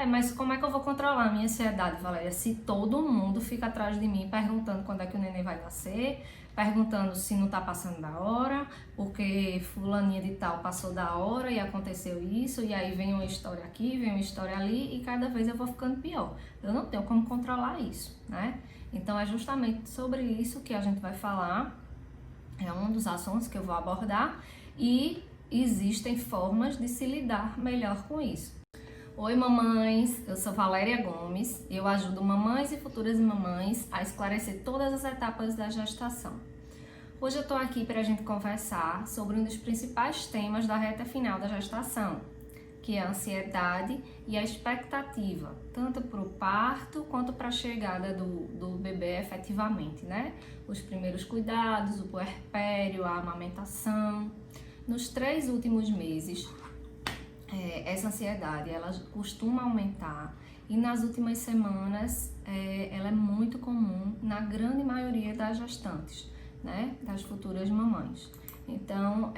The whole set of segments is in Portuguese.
mas como é que eu vou controlar a minha ansiedade, Valéria? Se todo mundo fica atrás de mim perguntando quando é que o neném vai nascer, perguntando se não tá passando da hora, porque fulaninha de tal passou da hora e aconteceu isso, e aí vem uma história aqui, vem uma história ali, e cada vez eu vou ficando pior. Eu não tenho como controlar isso, né? Então é justamente sobre isso que a gente vai falar, é um dos assuntos que eu vou abordar, e existem formas de se lidar melhor com isso. Oi mamães, eu sou Valéria Gomes, eu ajudo mamães e futuras mamães a esclarecer todas as etapas da gestação. Hoje eu tô aqui para a gente conversar sobre um dos principais temas da reta final da gestação, que é a ansiedade e a expectativa, tanto para o parto quanto para a chegada do bebê efetivamente, né? Os primeiros cuidados, o puerpério, a amamentação. Nos 3 últimos meses, essa ansiedade ela costuma aumentar e nas últimas semanas ela é muito comum na grande maioria das gestantes, né, das futuras mamães. Então,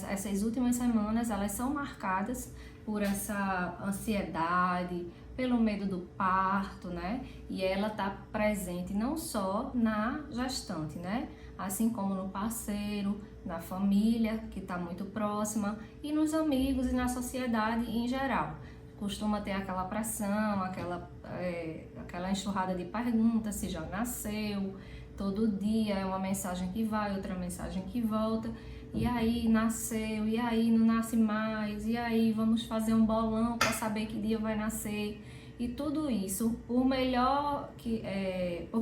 essas últimas semanas elas são marcadas por essa ansiedade, pelo medo do parto, né? E ela está presente não só na gestante, né? Assim como no parceiro, na família, que está muito próxima, e nos amigos e na sociedade em geral. Costuma ter aquela pressão, aquela enxurrada de perguntas, se já nasceu, todo dia é uma mensagem que vai, outra mensagem que volta, e aí nasceu, e aí não nasce mais, e aí vamos fazer um bolão para saber que dia vai nascer. E tudo isso, por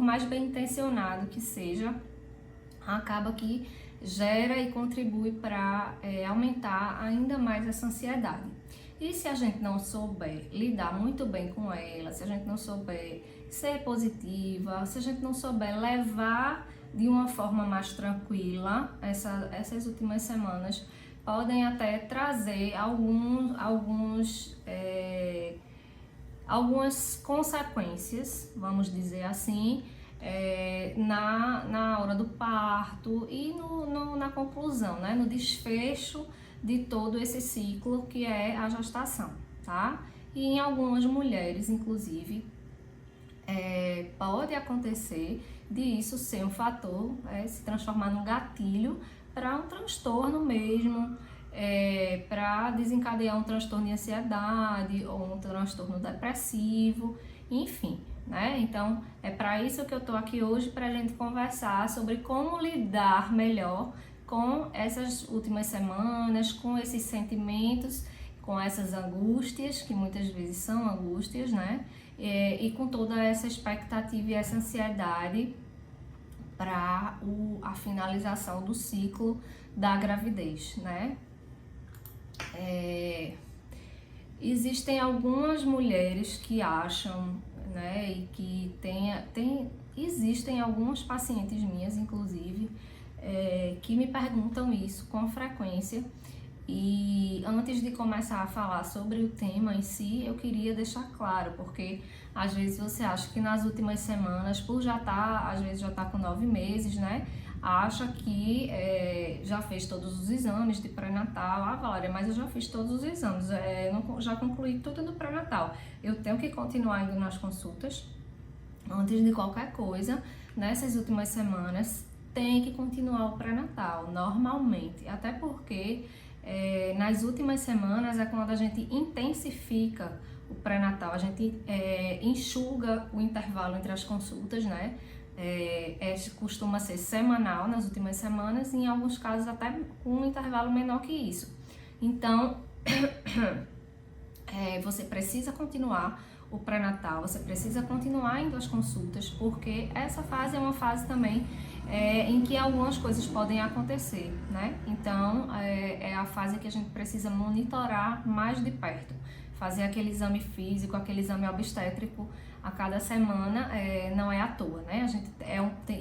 mais bem intencionado que seja, acaba que gera e contribui para aumentar ainda mais essa ansiedade. E se a gente não souber lidar muito bem com ela, se a gente não souber ser positiva, se a gente não souber levar de uma forma mais tranquila, essas últimas semanas podem até trazer algumas consequências, vamos dizer assim, na hora do parto e na conclusão, né? No desfecho de todo esse ciclo que é a gestação, tá? E em algumas mulheres, inclusive, pode acontecer de isso ser um fator, se transformar num gatilho para um transtorno mesmo, para desencadear um transtorno de ansiedade ou um transtorno depressivo, enfim, né? Então é para isso que eu tô aqui hoje, para a gente conversar sobre como lidar melhor com essas últimas semanas, com esses sentimentos, com essas angústias, que muitas vezes são angústias, né? E com toda essa expectativa e essa ansiedade para a finalização do ciclo da gravidez, né? Existem algumas mulheres que acham, né, e que existem algumas pacientes minhas, inclusive, que me perguntam isso com frequência. E antes de começar a falar sobre o tema em si, eu queria deixar claro, porque às vezes você acha que nas últimas semanas, às vezes já tá com 9 meses, né? Acha que já fez todos os exames de pré-natal. Ah, Valéria, mas eu já fiz todos os exames, já concluí tudo no pré-natal. Eu tenho que continuar indo nas consultas. Antes de qualquer coisa, nessas últimas semanas, tem que continuar o pré-natal, normalmente. Até porque nas últimas semanas é quando a gente intensifica o pré-natal, a gente enxuga o intervalo entre as consultas, né? Costuma ser semanal nas últimas semanas e em alguns casos até com um intervalo menor que isso. Então, você precisa continuar o pré-natal, você precisa continuar indo às consultas, porque essa fase é uma fase também em que algumas coisas podem acontecer, né? Então, é a fase que a gente precisa monitorar mais de perto. Fazer aquele exame físico, aquele exame obstétrico a cada semana não é à toa, né?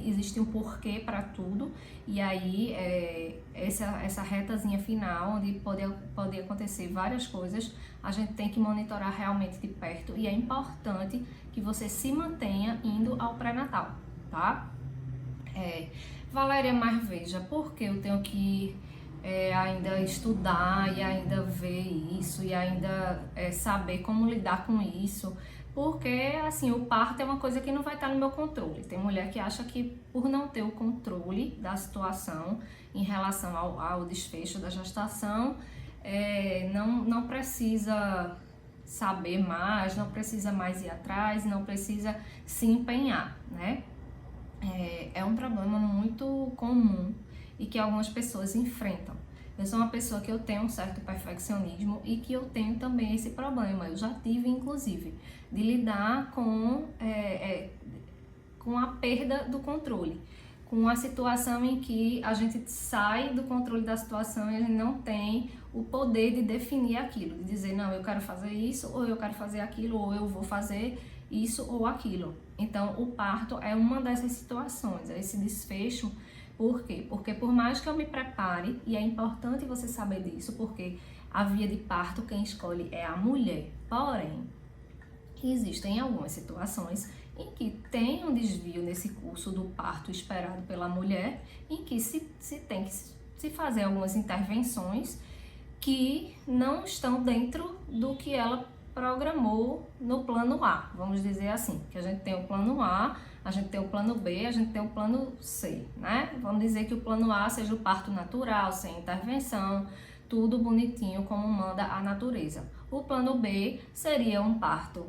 Existe um porquê para tudo, e aí essa retazinha final, onde pode acontecer várias coisas, a gente tem que monitorar realmente de perto, e é importante que você se mantenha indo ao pré-natal, tá? Valéria, mas veja, por que eu tenho que ainda estudar e ainda ver isso e ainda saber como lidar com isso, porque assim, o parto é uma coisa que não vai estar no meu controle. Tem mulher que acha que por não ter o controle da situação em relação ao desfecho da gestação, não precisa saber mais, não precisa mais ir atrás, não precisa se empenhar, né? É um problema muito comum e que algumas pessoas enfrentam. Eu sou uma pessoa que eu tenho um certo perfeccionismo e que eu tenho também esse problema. Eu já tive, inclusive, de lidar com a perda do controle, com a situação em que a gente sai do controle da situação e a gente não tem o poder de definir aquilo, de dizer, não, eu quero fazer isso, ou eu quero fazer aquilo, ou eu vou fazer isso ou aquilo. Então, o parto é uma dessas situações, é esse desfecho. Por quê? Porque por mais que eu me prepare, e é importante você saber disso, porque a via de parto quem escolhe é a mulher. Porém, existem algumas situações em que tem um desvio nesse curso do parto esperado pela mulher, em que se tem que se fazer algumas intervenções que não estão dentro do que ela programou no plano A, vamos dizer assim, que a gente tem o plano A, a gente tem o plano B, a gente tem o plano C, né? Vamos dizer que o plano A seja o parto natural, sem intervenção, tudo bonitinho como manda a natureza. O plano B seria um parto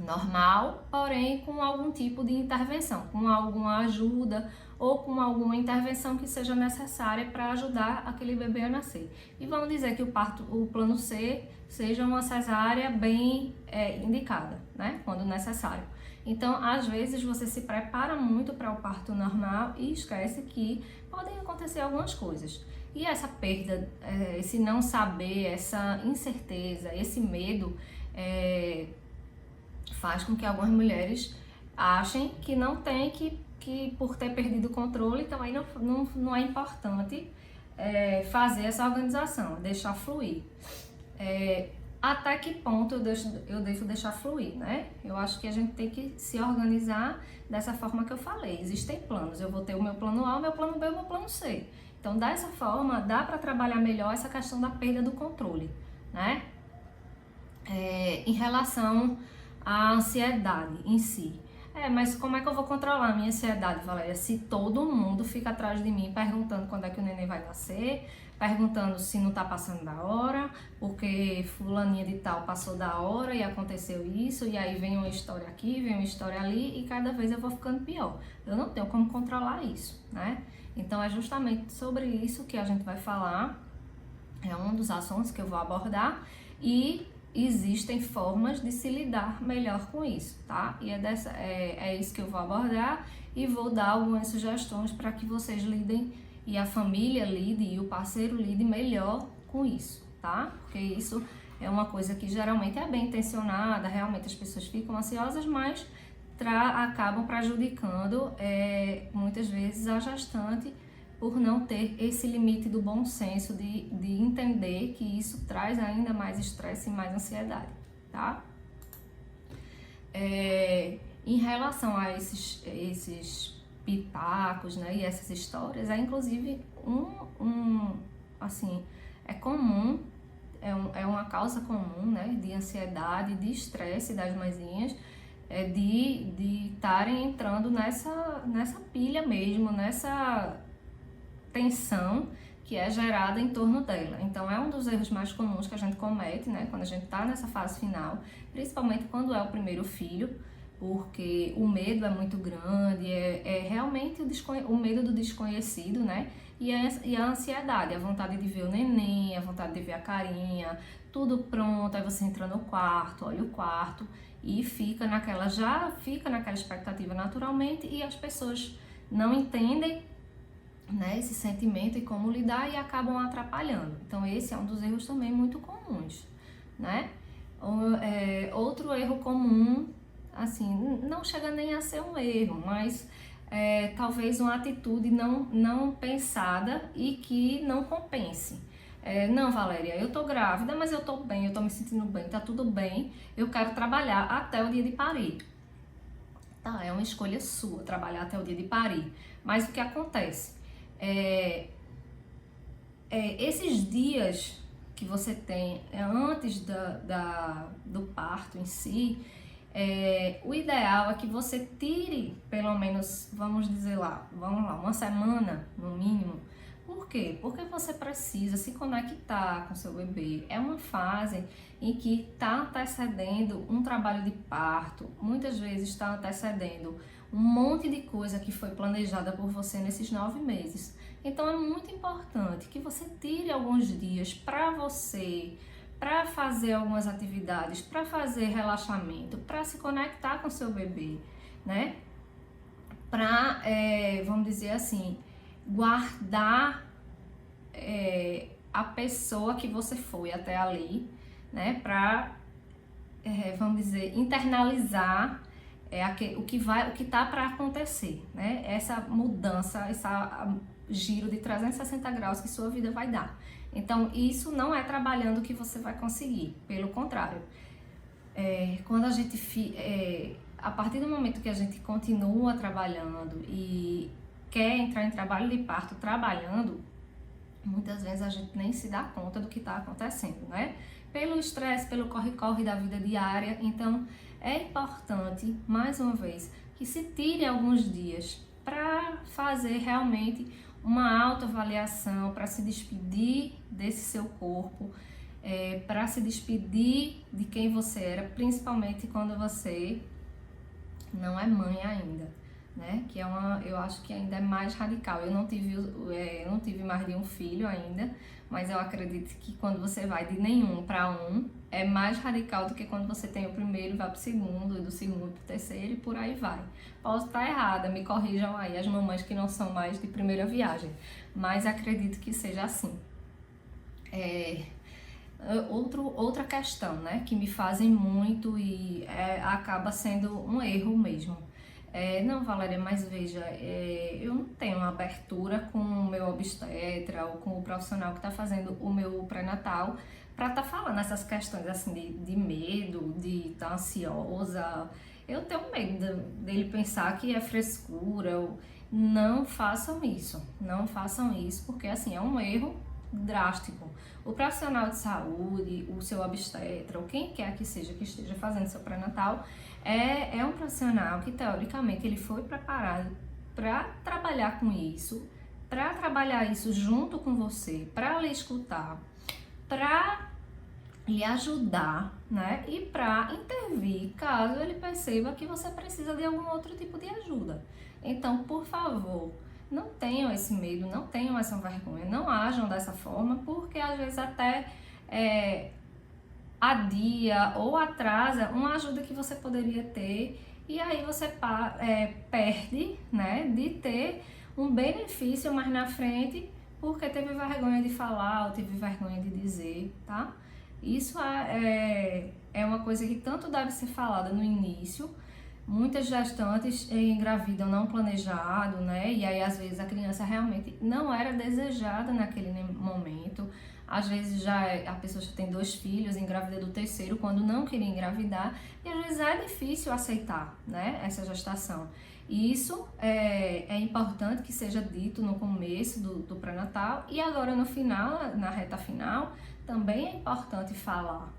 normal, porém com algum tipo de intervenção, com alguma ajuda ou com alguma intervenção que seja necessária para ajudar aquele bebê a nascer. E vamos dizer que o plano C seja uma cesárea bem indicada, né, quando necessário. Então, às vezes você se prepara muito para o parto normal e esquece que podem acontecer algumas coisas. E essa perda, esse não saber, essa incerteza, esse medo, faz com que algumas mulheres achem que não tem que por ter perdido o controle, então aí não é importante fazer essa organização, deixar fluir. Até que ponto eu devo deixar fluir, né? Eu acho que a gente tem que se organizar dessa forma que eu falei. Existem planos, eu vou ter o meu plano A, o meu plano B e o meu plano C. Então, dessa forma, dá para trabalhar melhor essa questão da perda do controle, né? Em relação à ansiedade em si. Mas como é que eu vou controlar a minha ansiedade, Valéria? Se todo mundo fica atrás de mim perguntando quando é que o neném vai nascer, perguntando se não tá passando da hora, porque fulaninha de tal passou da hora e aconteceu isso, e aí vem uma história aqui, vem uma história ali, e cada vez eu vou ficando pior. Eu não tenho como controlar isso, né? Então é justamente sobre isso que a gente vai falar, é um dos assuntos que eu vou abordar, e existem formas de se lidar melhor com isso, tá? E é isso que eu vou abordar e vou dar algumas sugestões para que vocês lidem e a família lide e o parceiro lide melhor com isso, tá? Porque isso é uma coisa que geralmente é bem intencionada, realmente as pessoas ficam ansiosas, mas acabam prejudicando muitas vezes a gestante por não ter esse limite do bom senso de entender que isso traz ainda mais estresse e mais ansiedade, tá? Em relação a esses pitacos, né, e essas histórias, inclusive assim, é comum, é uma causa comum, né, de ansiedade, de estresse das mãezinhas, de estarem entrando nessa pilha mesmo, nessa tensão que é gerada em torno dela. Então é um dos erros mais comuns que a gente comete, né, quando a gente está nessa fase final, principalmente quando é o primeiro filho, porque o medo é muito grande, realmente o medo do desconhecido, né, e a ansiedade, a vontade de ver o neném, a vontade de ver a carinha, tudo pronto, aí você entra no quarto, olha o quarto e já fica naquela expectativa naturalmente, e as pessoas não entendem, né, esse sentimento e como lidar, e acabam atrapalhando. Então esse é um dos erros também muito comuns, né? Outro erro comum, assim, não chega nem a ser um erro, mas talvez uma atitude não pensada e que não compense. Não, Valéria, eu tô grávida, mas eu tô bem, eu tô me sentindo bem, tá tudo bem, eu quero trabalhar até o dia de parir. Tá, é uma escolha sua trabalhar até o dia de parir, mas o que acontece? esses dias que você tem antes do parto em si, o ideal é que você tire pelo menos, vamos lá, uma semana no mínimo. Por quê? Porque você precisa se conectar com seu bebê. É uma fase em que está antecedendo um trabalho de parto, muitas vezes está antecedendo um monte de coisa que foi planejada por você nesses 9 meses. Então é muito importante que você tire alguns dias para você, para fazer algumas atividades, para fazer relaxamento, para se conectar com seu bebê, né? Para, vamos dizer assim, guardar a pessoa que você foi até ali, né? Para, vamos dizer, internalizar o que tá para acontecer, né? Essa mudança, esse giro de 360 graus que sua vida vai dar. Então, isso não é trabalhando que você vai conseguir, pelo contrário. Quando a gente, a partir do momento que a gente continua trabalhando e quer entrar em trabalho de parto trabalhando, muitas vezes a gente nem se dá conta do que está acontecendo, né? Pelo estresse, pelo corre-corre da vida diária. Então, é importante, mais uma vez, que se tire alguns dias para fazer realmente uma autoavaliação, para se despedir desse seu corpo, para se despedir de quem você era, principalmente quando você não é mãe ainda, né? Que eu acho que ainda é mais radical. Eu não tive mais de um filho ainda, mas eu acredito que quando você vai de nenhum para um, é mais radical do que quando você tem o primeiro e vai pro segundo, e do segundo pro terceiro e por aí vai. Posso estar errada, me corrijam aí as mamães que não são mais de primeira viagem, mas acredito que seja assim. Outra questão, né, que me fazem muito e acaba sendo um erro mesmo. Não, Valéria, mas veja, eu não tenho uma abertura com o meu obstetra ou com o profissional que está fazendo o meu pré-natal para estar falando essas questões assim de medo, de estar ansiosa. Eu tenho medo dele pensar que é frescura. Não façam isso, porque assim, é um erro drástico. O profissional de saúde, o seu obstetra, ou quem quer que seja que esteja fazendo seu pré-natal, é um profissional que teoricamente ele foi preparado para trabalhar com isso, para trabalhar isso junto com você, para lhe escutar, para lhe ajudar, né? E para intervir caso ele perceba que você precisa de algum outro tipo de ajuda. Então, por favor, não tenham esse medo, não tenham essa vergonha, não ajam dessa forma, porque às vezes até adia ou atrasa uma ajuda que você poderia ter, e aí você perde, né, de ter um benefício mais na frente, porque teve vergonha de falar ou teve vergonha de dizer, tá? Isso é uma coisa que tanto deve ser falada no início. Muitas gestantes engravidam não planejado, né? E aí, às vezes, a criança realmente não era desejada naquele momento. Às vezes, a pessoa já tem 2 filhos, engravida do terceiro, quando não queria engravidar. E, às vezes, é difícil aceitar, né? Essa gestação. E isso é importante que seja dito no começo do pré-natal. E agora, no final, na reta final, também é importante falar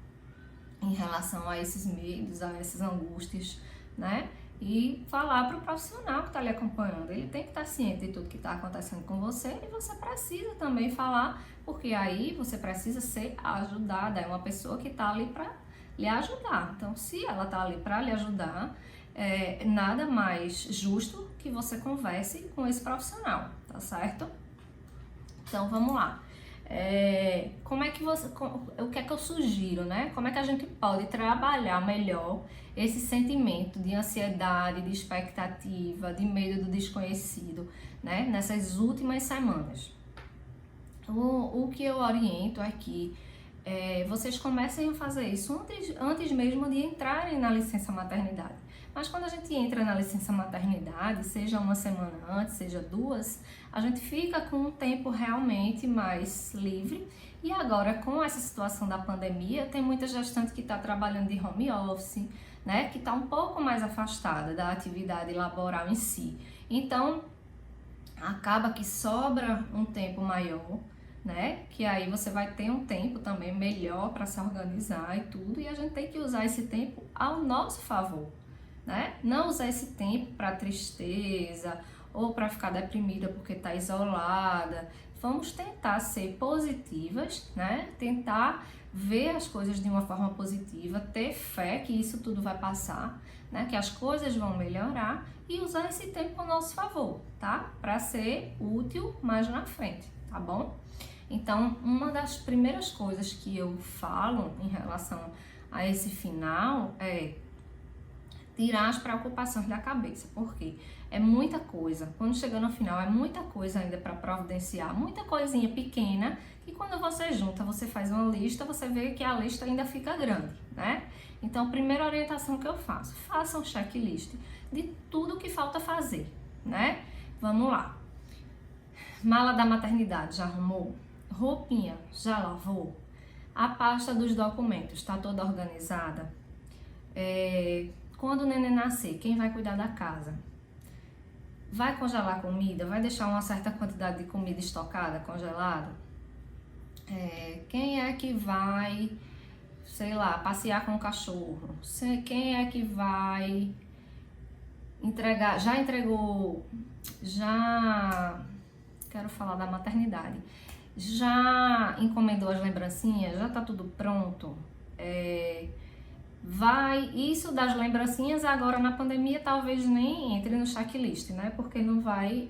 em relação a esses medos, a essas angústias, né? E falar para o profissional que está lhe acompanhando. Ele tem que estar ciente de tudo que está acontecendo com você, e você precisa também falar, porque aí você precisa ser ajudada. É uma pessoa que está ali para lhe ajudar. Então, se ela está ali para lhe ajudar, nada mais justo que você converse com esse profissional, tá certo? Então, vamos lá. O que é que eu sugiro, né? Como é que a gente pode trabalhar melhor esse sentimento de ansiedade, de expectativa, de medo do desconhecido, né? Nessas últimas semanas. O que eu oriento é que vocês comecem a fazer isso antes mesmo de entrarem na licença maternidade. Mas quando a gente entra na licença maternidade, seja uma semana antes, seja 2, a gente fica com um tempo realmente mais livre. E agora, com essa situação da pandemia, tem muita gestante que está trabalhando de home office, né? Que está um pouco mais afastada da atividade laboral em si. Então, acaba que sobra um tempo maior, né? Que aí você vai ter um tempo também melhor para se organizar e tudo, e a gente tem que usar esse tempo ao nosso favor, né? Não usar esse tempo para tristeza ou para ficar deprimida porque está isolada. Vamos tentar ser positivas, né? Tentar ver as coisas de uma forma positiva, ter fé que isso tudo vai passar, né? Que as coisas vão melhorar e usar esse tempo ao nosso favor, tá? Para ser útil mais na frente, tá bom? Então, uma das primeiras coisas que eu falo em relação a esse final é tirar as preocupações da cabeça, porque é muita coisa. Quando chega no final, é muita coisa ainda para providenciar, muita coisinha pequena, e quando você junta, você faz uma lista, você vê que a lista ainda fica grande, né? Então, primeira orientação que eu faço, faça um checklist de tudo que falta fazer, né? Vamos lá. Mala da maternidade, já arrumou? Roupinha, já lavou? A pasta dos documentos, está toda organizada? Quando o neném nascer, quem vai cuidar da casa? Vai congelar a comida? Vai deixar uma certa quantidade de comida estocada, congelada? Quem é que vai, sei lá, passear com o cachorro? Quem é que vai entregar? Quero falar da maternidade. Já encomendou as lembrancinhas? Já tá tudo pronto? Isso das lembrancinhas agora na pandemia talvez nem entre no checklist, né? Porque não vai,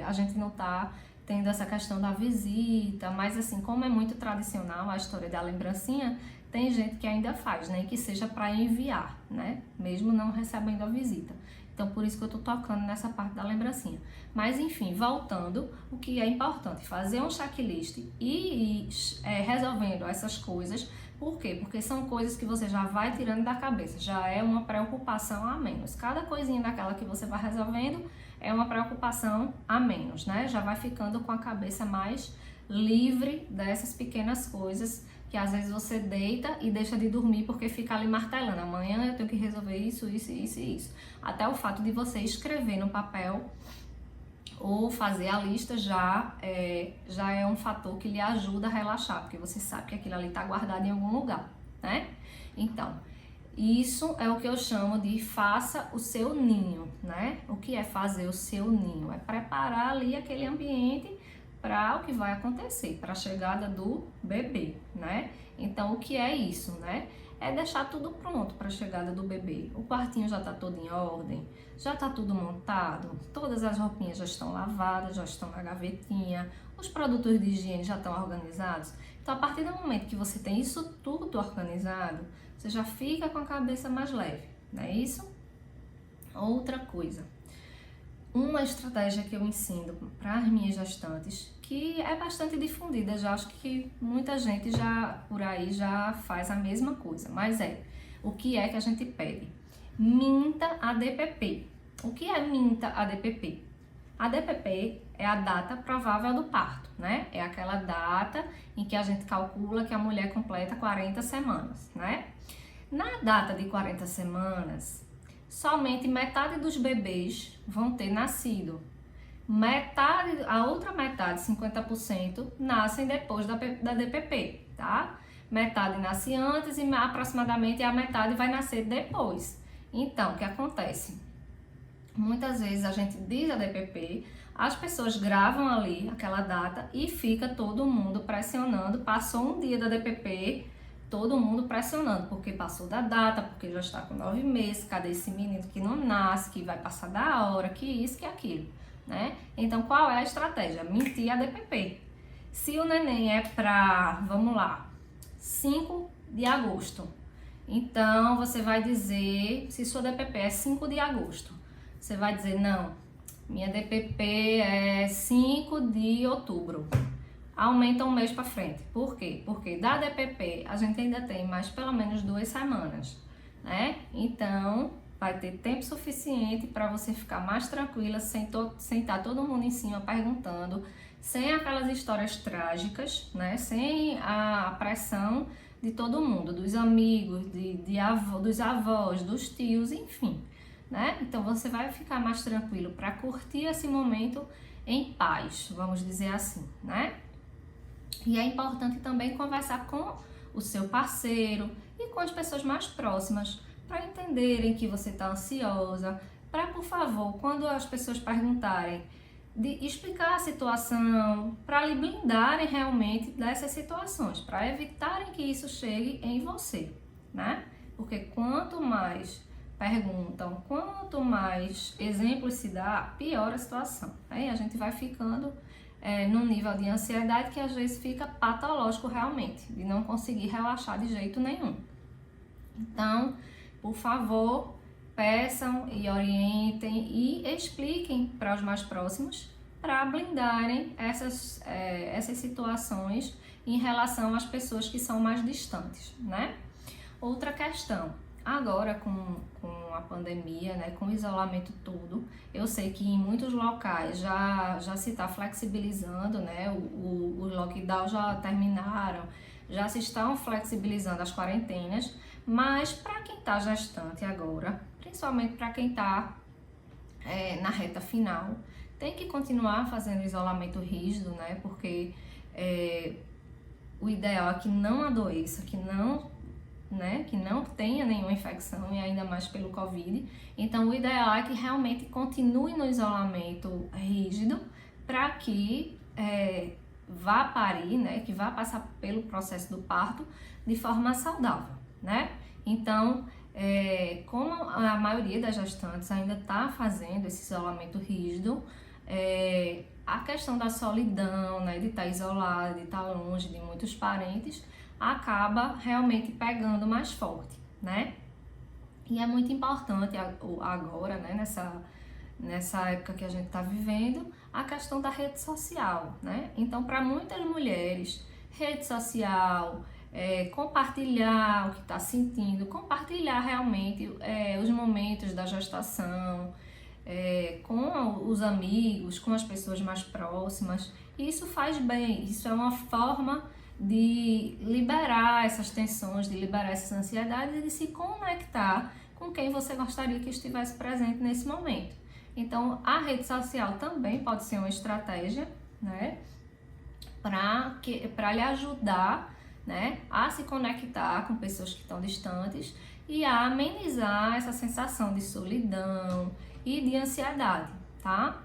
a gente não tá tendo essa questão da visita, mas assim, como é muito tradicional a história da lembrancinha, tem gente que ainda faz, né? Que seja para enviar, né? Mesmo não recebendo a visita. Então, por isso que eu tô tocando nessa parte da lembrancinha. Mas, enfim, voltando, o que é importante, fazer um checklist e ir resolvendo essas coisas. Por quê? Porque são coisas que você já vai tirando da cabeça, já é uma preocupação a menos. Cada coisinha daquela que você vai resolvendo é uma preocupação a menos, né? Já vai ficando com a cabeça mais livre dessas pequenas coisas que às vezes você deita e deixa de dormir porque fica ali martelando. Amanhã eu tenho que resolver isso, isso, isso e isso. Até o fato de você escrever no papel ou fazer a lista já é um fator que lhe ajuda a relaxar, porque você sabe que aquilo ali está guardado em algum lugar, né? Então, isso é o que eu chamo de faça o seu ninho, né? O que é fazer o seu ninho? É preparar ali aquele ambiente para o que vai acontecer, para a chegada do bebê, né? Então, o que é isso, né? É deixar tudo pronto para a chegada do bebê. O quartinho já está todo em ordem, já está tudo montado, todas as roupinhas já estão lavadas, já estão na gavetinha, os produtos de higiene já estão organizados. Então, a partir do momento que você tem isso tudo organizado, você já fica com a cabeça mais leve, não é isso? Outra coisa. Uma estratégia que eu ensino para as minhas gestantes, que é bastante difundida, já acho que muita gente já por aí já faz a mesma coisa, mas o que é que a gente pede? Minta a DPP. O que é minta a DPP? A DPP é a data provável do parto, né? É aquela data em que a gente calcula que a mulher completa 40 semanas, né? Na data de 40 semanas, somente metade dos bebês vão ter nascido. A outra metade, 50%, nascem depois da DPP, tá? Metade nasce antes e aproximadamente a metade vai nascer depois. Então, o que acontece? Muitas vezes a gente diz a DPP, as pessoas gravam ali aquela data e fica todo mundo pressionando. Passou um dia da DPP, todo mundo pressionando, porque passou da data, porque já está com 9 meses, cadê esse menino que não nasce, que vai passar da hora, que isso, que aquilo, né? Então, qual é a estratégia? Mentir a DPP. Se o neném é para, vamos lá, 5 de agosto, então você vai dizer, se sua DPP é 5 de agosto, você vai dizer, não, minha DPP é 5 de outubro. Aumenta um mês para frente. Por quê? Porque da DPP a gente ainda tem mais pelo menos 2 semanas, né? Então, vai ter tempo suficiente para você ficar mais tranquila, sem estar todo mundo em cima perguntando, sem aquelas histórias trágicas, né? Sem a pressão de todo mundo, dos amigos, dos avós, dos tios, enfim, né? Então, você vai ficar mais tranquilo para curtir esse momento em paz, vamos dizer assim, né? E é importante também conversar com o seu parceiro e com as pessoas mais próximas para entenderem que você está ansiosa, para, por favor, quando as pessoas perguntarem, de explicar a situação, para lhe blindarem realmente dessas situações, para evitarem que isso chegue em você, né? Porque quanto mais perguntam, quanto mais exemplos se dá, pior a situação. Aí a gente vai ficando num nível de ansiedade que às vezes fica patológico realmente, de não conseguir relaxar de jeito nenhum. Então, por favor, peçam e orientem e expliquem para os mais próximos para blindarem essas situações em relação às pessoas que são mais distantes, né? Outra questão, agora com a pandemia, né, com o isolamento todo, eu sei que em muitos locais já se está flexibilizando, né, os lockdowns já terminaram, já se estão flexibilizando as quarentenas, mas para quem está gestante agora, principalmente para quem está na reta final, tem que continuar fazendo isolamento rígido, né, porque o ideal é que não adoeça, que não tenha nenhuma infecção e ainda mais pelo Covid. Então, o ideal é que realmente continue no isolamento rígido para que vá parir, né, que vá passar pelo processo do parto de forma saudável, né? Então, como a maioria das gestantes ainda está fazendo esse isolamento rígido, a questão da solidão, né, de estar isolada, de estar longe de muitos parentes, acaba realmente pegando mais forte, né? E é muito importante agora, né, nessa época que a gente está vivendo, a questão da rede social, né? Então, para muitas mulheres, rede social, compartilhar o que está sentindo, compartilhar realmente os momentos da gestação, com os amigos, com as pessoas mais próximas, isso faz bem, isso é uma forma de liberar essas tensões, de liberar essas ansiedades e de se conectar com quem você gostaria que estivesse presente nesse momento. Então, a rede social também pode ser uma estratégia, né, para lhe ajudar, né, a se conectar com pessoas que estão distantes e a amenizar essa sensação de solidão e de ansiedade, tá?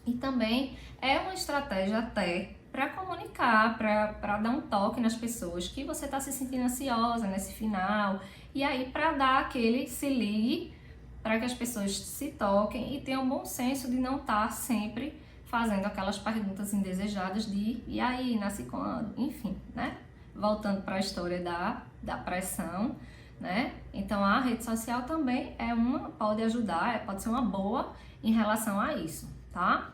E também é uma estratégia até para comunicar, para dar um toque nas pessoas que você está se sentindo ansiosa nesse final, e aí para dar aquele se ligue, para que as pessoas se toquem e tenham bom senso de não estar sempre fazendo aquelas perguntas indesejadas de e aí, nasce quando? Enfim, né? Voltando para a história da pressão, né? Então a rede social também pode ajudar, pode ser uma boa em relação a isso, tá?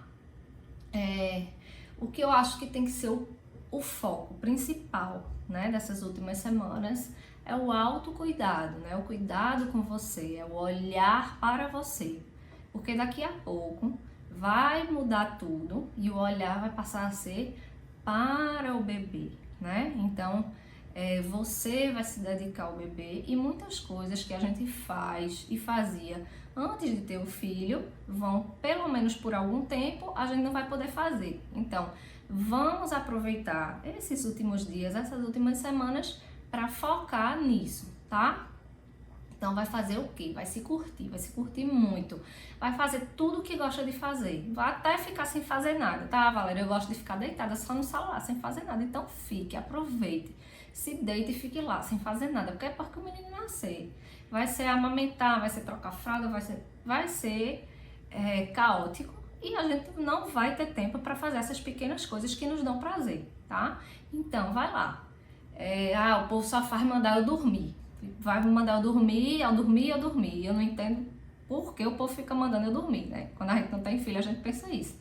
O que eu acho que tem que ser o foco principal, né, dessas últimas semanas é o autocuidado, né, o cuidado com você, é o olhar para você, porque daqui a pouco vai mudar tudo e o olhar vai passar a ser para o bebê, né? Então, você vai se dedicar ao bebê e muitas coisas que a gente faz e fazia antes de ter o filho vão, pelo menos por algum tempo, a gente não vai poder fazer. Então, vamos aproveitar esses últimos dias, essas últimas semanas para focar nisso, tá? Então, vai fazer o quê? Vai se curtir muito. Vai fazer tudo o que gosta de fazer. Vai até ficar sem fazer nada, tá, Valéria? Eu gosto de ficar deitada só no celular, sem fazer nada. Então, fique, aproveite. Se deite e fique lá, sem fazer nada. Porque é porque o menino nascer. Vai ser amamentar, vai ser trocar fralda, vai ser caótico. E a gente não vai ter tempo para fazer essas pequenas coisas que nos dão prazer, tá? Então, vai lá. O povo só faz mandar eu dormir. Vai mandar eu dormir. Eu não entendo por que o povo fica mandando eu dormir, né? Quando a gente não tem filho, a gente pensa isso.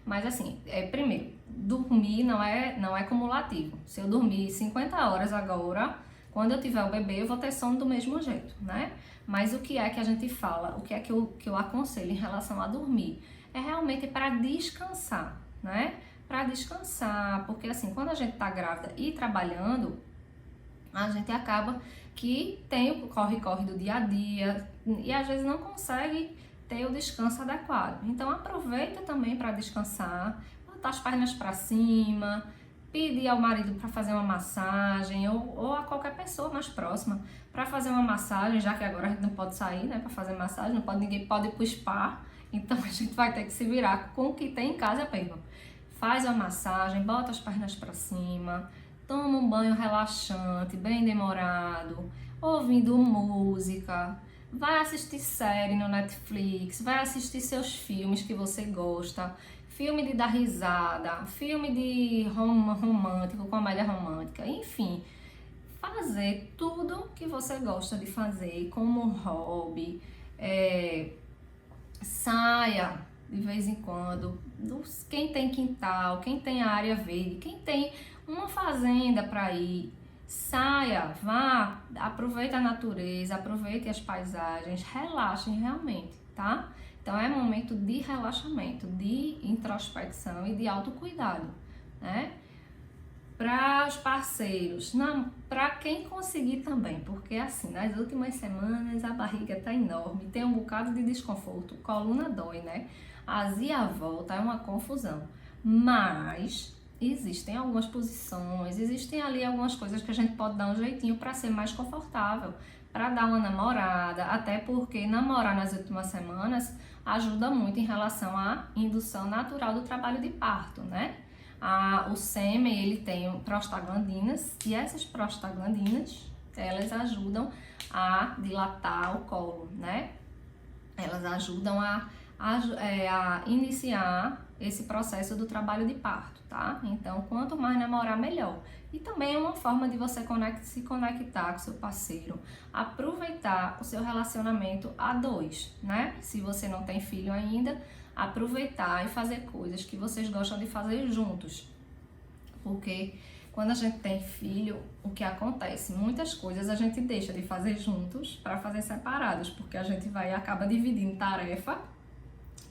Mas assim, primeiro, dormir não é cumulativo. Se eu dormir 50 horas agora, quando eu tiver o bebê, eu vou ter sono do mesmo jeito, né? Mas o que é que a gente fala, o que é que eu aconselho em relação a dormir? É realmente para descansar, né? Para descansar, porque assim, quando a gente tá grávida e trabalhando, a gente acaba que tem o corre-corre do dia a dia e às vezes não consegue ter o descanso adequado. Então aproveita também para descansar, botar as pernas para cima, pedir ao marido para fazer uma massagem ou a qualquer pessoa mais próxima para fazer uma massagem, já que agora a gente não pode sair, né, para fazer massagem, não pode, ninguém pode ir pro spa, então a gente vai ter que se virar com o que tem em casa mesmo. Faz uma massagem, bota as pernas para cima, toma um banho relaxante, bem demorado, ouvindo música, vai assistir série no Netflix, vai assistir seus filmes que você gosta, filme de dar risada, filme de romântico, comédia romântica, enfim, fazer tudo que você gosta de fazer como hobby, saia de vez em quando, quem tem quintal, quem tem área verde, quem tem uma fazenda para ir, saia, vá, aproveite a natureza, aproveite as paisagens, relaxem realmente, tá? Então é momento de relaxamento, de introspecção e de autocuidado, né? Para os parceiros, para quem conseguir também, porque assim, nas últimas semanas a barriga tá enorme, tem um bocado de desconforto, coluna dói, né? Azia a volta, é uma confusão, mas existem algumas posições, existem ali algumas coisas que a gente pode dar um jeitinho para ser mais confortável, para dar uma namorada, até porque namorar nas últimas semanas ajuda muito em relação à indução natural do trabalho de parto, né? O sêmen, ele tem prostaglandinas e essas prostaglandinas, elas ajudam a dilatar o colo, né? Elas ajudam a iniciar esse processo do trabalho de parto, tá? Então, quanto mais namorar, melhor. E também é uma forma de você se conectar com seu parceiro, aproveitar o seu relacionamento a dois, né? Se você não tem filho ainda, aproveitar e fazer coisas que vocês gostam de fazer juntos. Porque quando a gente tem filho, o que acontece? Muitas coisas a gente deixa de fazer juntos para fazer separados, porque a gente acaba dividindo tarefa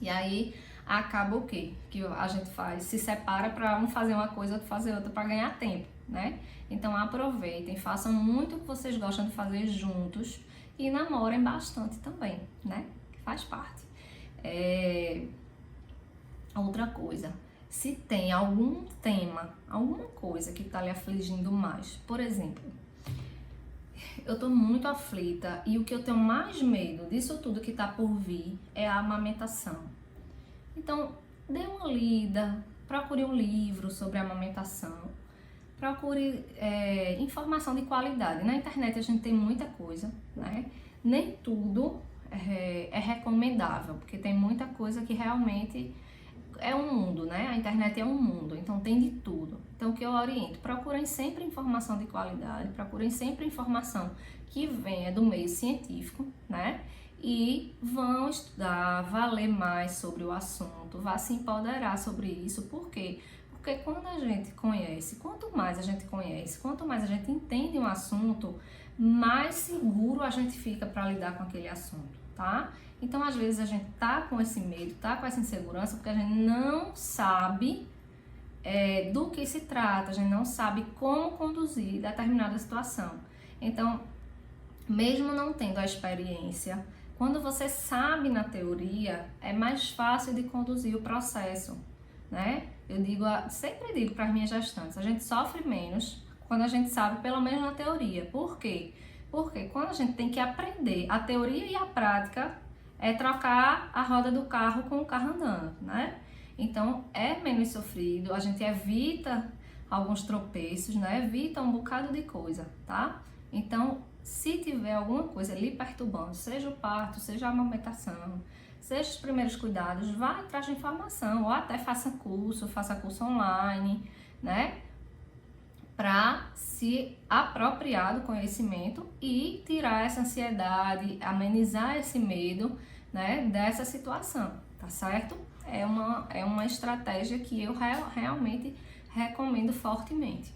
e aí acaba o quê? Que a gente se separa para um fazer uma coisa, outro fazer outra para ganhar tempo, né? Então aproveitem, façam muito o que vocês gostam de fazer juntos e namorem bastante também, né? Que faz parte. Outra coisa, se tem algum tema, alguma coisa que está lhe afligindo mais, por exemplo, eu tô muito aflita e o que eu tenho mais medo disso tudo que tá por vir é a amamentação. Então, dê uma lida, procure um livro sobre amamentação, procure informação de qualidade. Na internet a gente tem muita coisa, né? Nem tudo é recomendável, porque tem muita coisa que realmente é um mundo, né? A internet é um mundo, então tem de tudo. Então, o que eu oriento? Procurem sempre informação de qualidade, procurem sempre informação que venha do meio científico, né? E vão estudar, vá ler mais sobre o assunto, vá se empoderar sobre isso. Por quê? Porque quando a gente conhece, quanto mais a gente conhece, quanto mais a gente entende um assunto, mais seguro a gente fica para lidar com aquele assunto, tá? Então, às vezes, a gente tá com esse medo, tá com essa insegurança, porque a gente não sabe do que se trata, a gente não sabe como conduzir determinada situação. Então, mesmo não tendo a experiência, quando você sabe na teoria, é mais fácil de conduzir o processo, né? Sempre digo para as minhas gestantes, a gente sofre menos quando a gente sabe, pelo menos na teoria. Por quê? Porque quando a gente tem que aprender a teoria e a prática, é trocar a roda do carro com o carro andando, né? Então, é menos sofrido, a gente evita alguns tropeços, né? Evita um bocado de coisa, tá? Então, se tiver alguma coisa lhe perturbando, seja o parto, seja a amamentação, seja os primeiros cuidados, vá atrás de informação, ou até faça curso online, né? Para se apropriar do conhecimento e tirar essa ansiedade, amenizar esse medo, né, dessa situação, tá certo? É uma estratégia que eu realmente recomendo fortemente,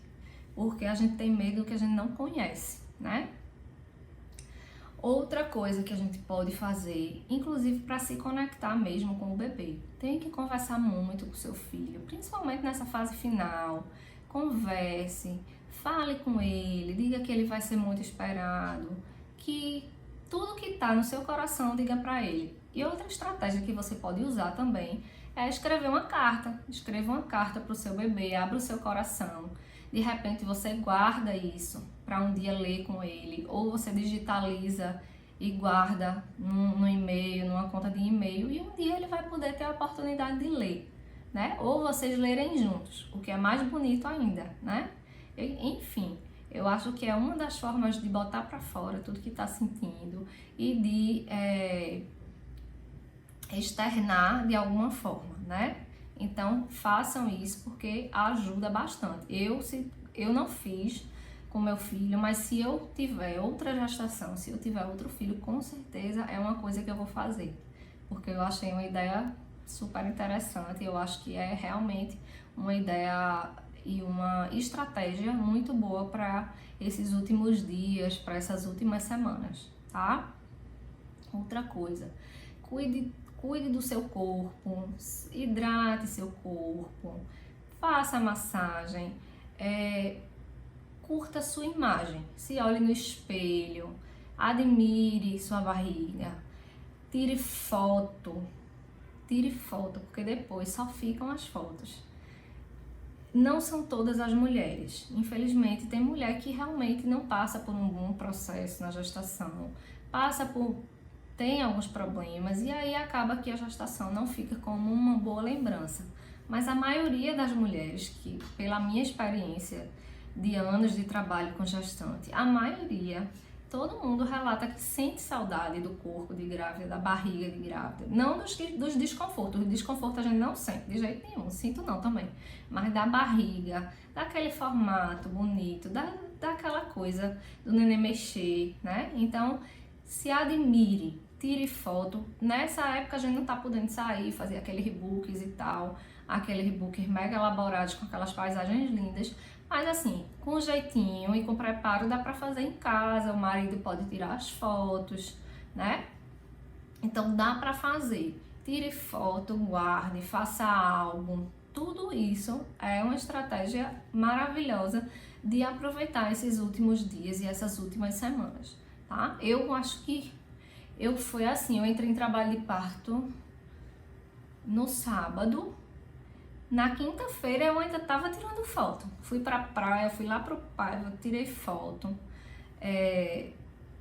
porque a gente tem medo do que a gente não conhece, né? Outra coisa que a gente pode fazer, inclusive para se conectar mesmo com o bebê, tem que conversar muito com o seu filho, principalmente nessa fase final. Converse, fale com ele, diga que ele vai ser muito esperado, que tudo que está no seu coração diga para ele. E outra estratégia que você pode usar também é escrever uma carta. Escreva uma carta para o seu bebê, abra o seu coração. De repente você guarda isso para um dia ler com ele, ou você digitaliza e guarda no e-mail, numa conta de e-mail, e um dia ele vai poder ter a oportunidade de ler, né? Ou vocês lerem juntos, o que é mais bonito ainda, né? Enfim, eu acho que é uma das formas de botar para fora tudo que está sentindo e de externar de alguma forma, né? Então façam isso porque ajuda bastante. Eu não fiz com meu filho, mas se eu tiver outra gestação, se eu tiver outro filho, com certeza é uma coisa que eu vou fazer, porque eu achei uma ideia super interessante. Eu acho que é realmente uma ideia e uma estratégia muito boa para esses últimos dias, para essas últimas semanas, tá? Outra coisa, cuide do seu corpo, hidrate seu corpo, faça massagem, curta sua imagem, se olhe no espelho, admire sua barriga, tire foto, porque depois só ficam as fotos. Não são todas as mulheres, infelizmente tem mulher que realmente não passa por um bom processo na gestação, tem alguns problemas e aí acaba que a gestação não fica como uma boa lembrança. Mas a maioria das mulheres, que pela minha experiência de anos de trabalho com gestante, a maioria, todo mundo relata que sente saudade do corpo de grávida, da barriga de grávida. Não dos desconfortos, o desconforto a gente não sente de jeito nenhum, sinto não também. Mas da barriga, daquele formato bonito, daquela coisa do neném mexer, né? Então, se admire, tire foto. Nessa época a gente não tá podendo sair, fazer aqueles rebooks e tal, aqueles rebooks mega elaborados com aquelas paisagens lindas. Mas assim, com jeitinho e com preparo dá pra fazer em casa, o marido pode tirar as fotos, né? Então dá pra fazer. Tire foto, guarde, faça álbum. Tudo isso é uma estratégia maravilhosa de aproveitar esses últimos dias e essas últimas semanas, tá? Eu acho que eu entrei em trabalho de parto no sábado. Na quinta-feira eu ainda tava tirando foto. Fui pra praia, fui lá pro Paiva, tirei foto,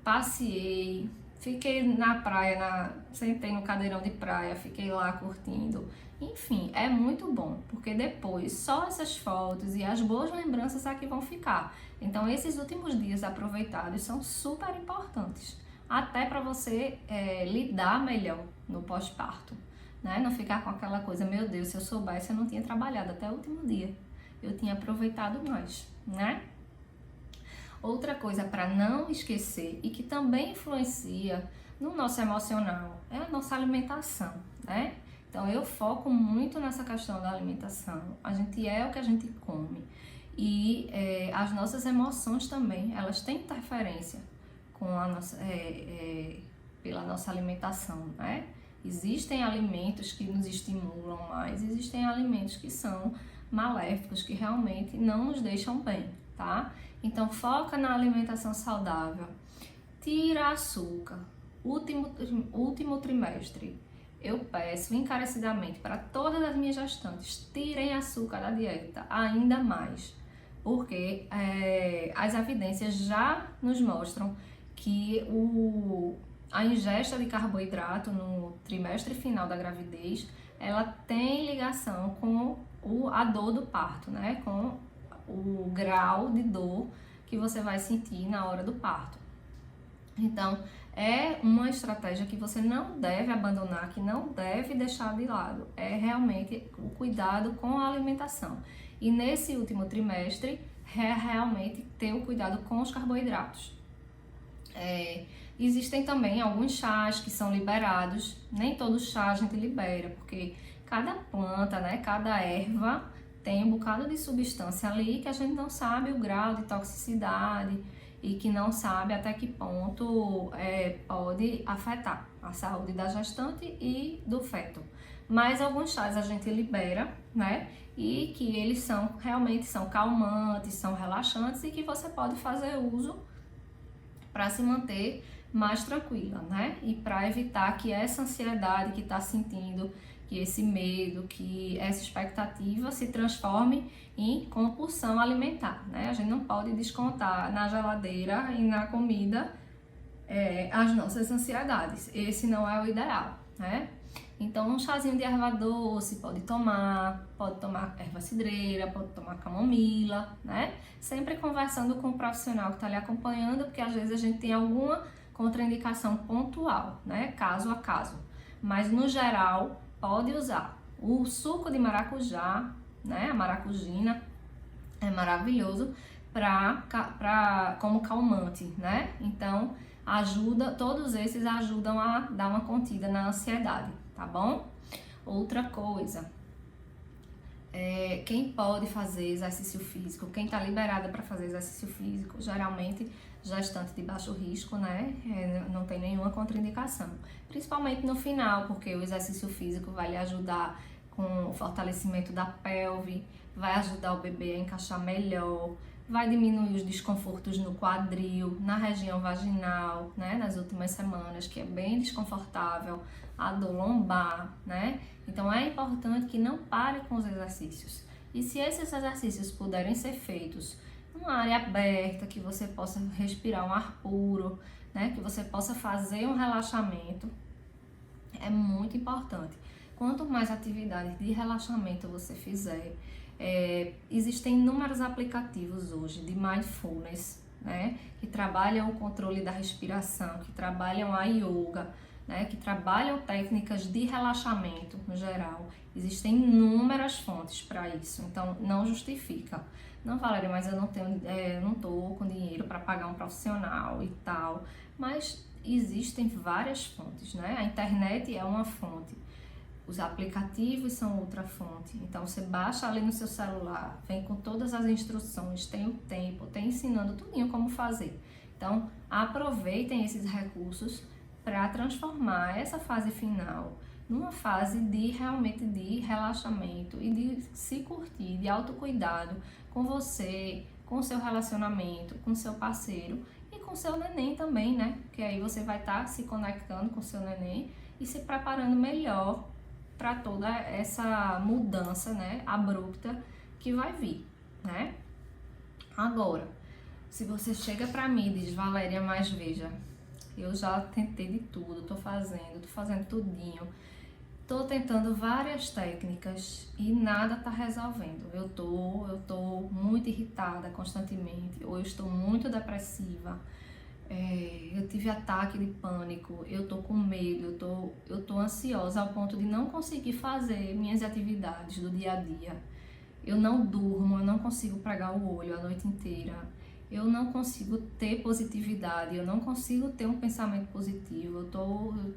passeei, fiquei na praia, sentei no cadeirão de praia, fiquei lá curtindo. Enfim, é muito bom, porque depois só essas fotos e as boas lembranças é que vão ficar. Então esses últimos dias aproveitados são super importantes, até para você lidar melhor no pós-parto. Né? Não ficar com aquela coisa, meu Deus, se eu soubesse eu não tinha trabalhado até o último dia, eu tinha aproveitado mais, né? Outra coisa para não esquecer e que também influencia no nosso emocional é a nossa alimentação, né? Então eu foco muito nessa questão da alimentação. A gente é o que a gente come e as nossas emoções também, elas têm interferência com a nossa, pela nossa alimentação, né? Existem alimentos que nos estimulam mais, existem alimentos que são maléficos, que realmente não nos deixam bem, tá? Então foca na alimentação saudável, tira açúcar. Último trimestre, eu peço encarecidamente para todas as minhas gestantes, tirem açúcar da dieta, ainda mais, porque as evidências já nos mostram que a ingesta de carboidrato no trimestre final da gravidez, ela tem ligação com a dor do parto, né? Com o grau de dor que você vai sentir na hora do parto. Então, é uma estratégia que você não deve abandonar, que não deve deixar de lado. É realmente o cuidado com a alimentação. E nesse último trimestre, é realmente ter o cuidado com os carboidratos. Existem também alguns chás que são liberados, nem todo chá a gente libera, porque cada planta, né, cada erva tem um bocado de substância ali que a gente não sabe o grau de toxicidade e que não sabe até que ponto pode afetar a saúde da gestante e do feto. Mas alguns chás a gente libera, né, e que eles realmente são calmantes, são relaxantes e que você pode fazer uso para se manter mais tranquila, né? E para evitar que essa ansiedade que está sentindo, que esse medo, que essa expectativa se transforme em compulsão alimentar, né? A gente não pode descontar na geladeira e na comida as nossas ansiedades. Esse não é o ideal, né? Então, um chazinho de erva doce pode tomar erva cidreira, pode tomar camomila, né? Sempre conversando com o profissional que está lhe acompanhando, porque às vezes a gente tem alguma contraindicação pontual, né? Caso a caso. Mas no geral, pode usar o suco de maracujá, né? A maracujina é maravilhoso como calmante, né? Então, todos esses ajudam a dar uma contida na ansiedade, tá bom? Outra coisa, quem pode fazer exercício físico, quem tá liberada para fazer exercício físico, geralmente gestante de baixo risco, né? Não tem nenhuma contraindicação. Principalmente no final, porque o exercício físico vai lhe ajudar com o fortalecimento da pelve, vai ajudar o bebê a encaixar melhor, vai diminuir os desconfortos no quadril, na região vaginal, né? Nas últimas semanas, que é bem desconfortável, a dor lombar, né? Então é importante que não pare com os exercícios. E se esses exercícios puderem ser feitos numa área aberta, que você possa respirar um ar puro, né? Que você possa fazer um relaxamento, é muito importante. Quanto mais atividades de relaxamento você fizer, existem inúmeros aplicativos hoje de mindfulness, né? Que trabalham o controle da respiração, que trabalham a yoga, né, que trabalham técnicas de relaxamento no geral. Existem inúmeras fontes para isso, então não justifica. Não, Valéria, mas eu não tô com dinheiro para pagar um profissional e tal. Mas existem várias fontes, né? A internet é uma fonte, os aplicativos são outra fonte. Então você baixa ali no seu celular, vem com todas as instruções, tem o tempo, tem ensinando tudinho como fazer. Então aproveitem esses recursos para transformar essa fase final numa fase realmente de relaxamento e de se curtir, de autocuidado com você, com o seu relacionamento, com o seu parceiro e com o seu neném também, né? Porque aí você vai estar se conectando com o seu neném e se preparando melhor para toda essa mudança, né, abrupta que vai vir, né? Agora, se você chega para mim e diz, Valéria, mas veja, eu já tentei de tudo, tô fazendo tudinho, tô tentando várias técnicas e nada tá resolvendo. Eu tô muito irritada constantemente, ou eu estou muito depressiva, eu tive ataque de pânico, eu tô com medo, eu tô ansiosa ao ponto de não conseguir fazer minhas atividades do dia a dia. Eu não durmo, eu não consigo pregar o olho a noite inteira. Eu não consigo ter positividade, eu não consigo ter um pensamento positivo,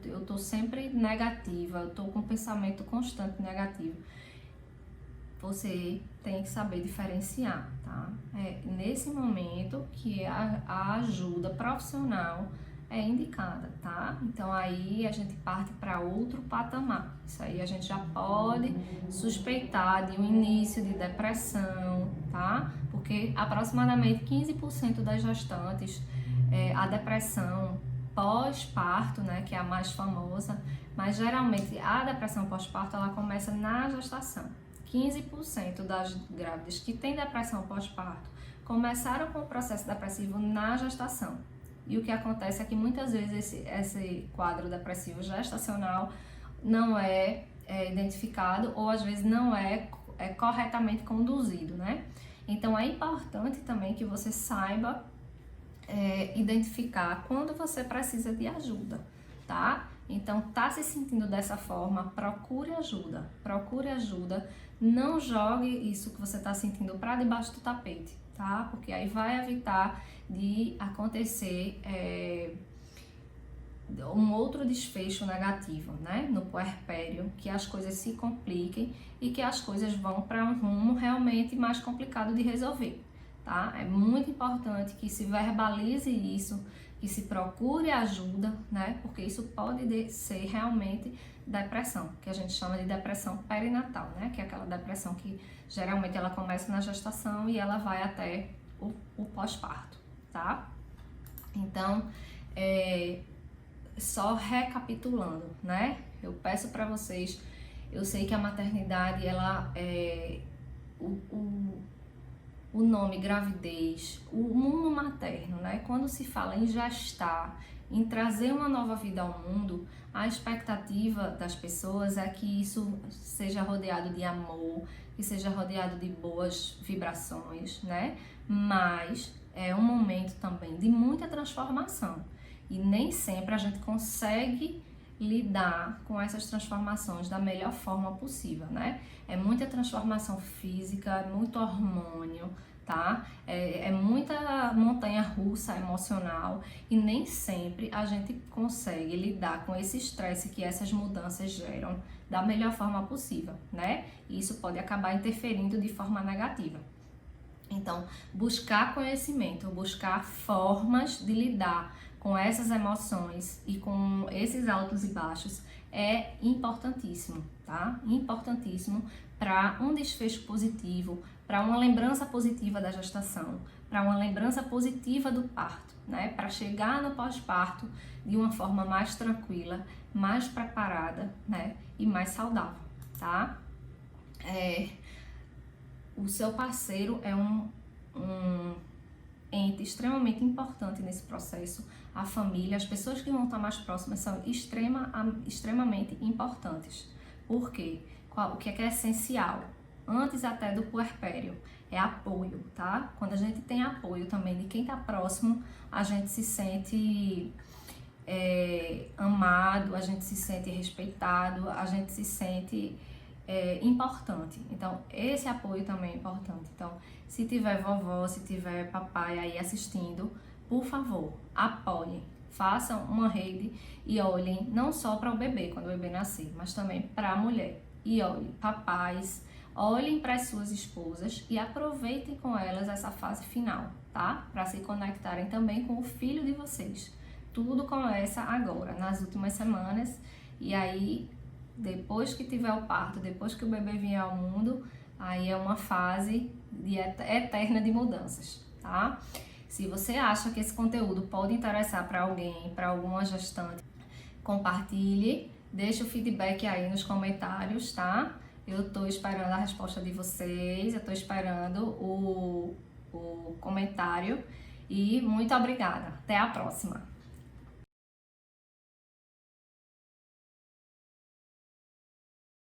eu tô sempre negativa, eu tô com um pensamento constante negativo. Você tem que saber diferenciar, tá? É nesse momento que a ajuda profissional é indicada, tá? Então aí a gente parte para outro patamar. Isso aí a gente já pode suspeitar de um início de depressão, tá? Porque aproximadamente 15% das gestantes, a depressão pós-parto, né, que é a mais famosa, mas geralmente a depressão pós-parto ela começa na gestação. 15% das grávidas que têm depressão pós-parto começaram com o processo depressivo na gestação. E o que acontece é que muitas vezes esse quadro depressivo gestacional não é identificado ou às vezes não é corretamente conduzido, né? Então é importante também que você saiba identificar quando você precisa de ajuda, tá? Então tá se sentindo dessa forma, procure ajuda, não jogue isso que você tá sentindo para debaixo do tapete, tá? Porque aí vai evitar de acontecer um outro desfecho negativo, né? No puerpério, que as coisas se compliquem e que as coisas vão para um rumo realmente mais complicado de resolver, tá? É muito importante que se verbalize isso, que se procure ajuda, né? Porque isso pode ser realmente depressão, que a gente chama de depressão perinatal, né? Que é aquela depressão que geralmente ela começa na gestação e ela vai até o pós-parto, tá? Então, Só recapitulando, né? Eu peço para vocês, eu sei que a maternidade, ela o nome gravidez, o mundo materno, né? Quando se fala em gestar, em trazer uma nova vida ao mundo, a expectativa das pessoas é que isso seja rodeado de amor, que seja rodeado de boas vibrações, né? Mas é um momento também de muita transformação e nem sempre a gente consegue lidar com essas transformações da melhor forma possível, né? É muita transformação física, é muito hormônio, tá? É muita montanha russa emocional e nem sempre a gente consegue lidar com esse estresse que essas mudanças geram da melhor forma possível, né? E isso pode acabar interferindo de forma negativa. Então, buscar conhecimento, buscar formas de lidar com essas emoções e com esses altos e baixos é importantíssimo, tá? Importantíssimo para um desfecho positivo, para uma lembrança positiva da gestação, para uma lembrança positiva do parto, né? Para chegar no pós-parto de uma forma mais tranquila, mais preparada, né? E mais saudável, tá? O seu parceiro é um ente extremamente importante nesse processo. A família, as pessoas que vão estar mais próximas são extremamente importantes. Por quê? O que é essencial? Antes até do puerpério, é apoio, tá? Quando a gente tem apoio também de quem está próximo, a gente se sente amado, a gente se sente respeitado, a gente se sente importante. Então, esse apoio também é importante. Então, se tiver vovó, se tiver papai aí assistindo, por favor, apoiem, façam uma rede e olhem não só para o bebê, quando o bebê nascer, mas também para a mulher. E olhem, papais, olhem para as suas esposas e aproveitem com elas essa fase final, tá? Para se conectarem também com o filho de vocês. Tudo começa agora, nas últimas semanas, e aí depois que tiver o parto, depois que o bebê vier ao mundo, aí é uma fase eterna de mudanças, tá? Se você acha que esse conteúdo pode interessar para alguém, para alguma gestante, compartilhe, deixe o feedback aí nos comentários, tá? Eu tô esperando a resposta de vocês, eu tô esperando o comentário e muito obrigada. Até a próxima!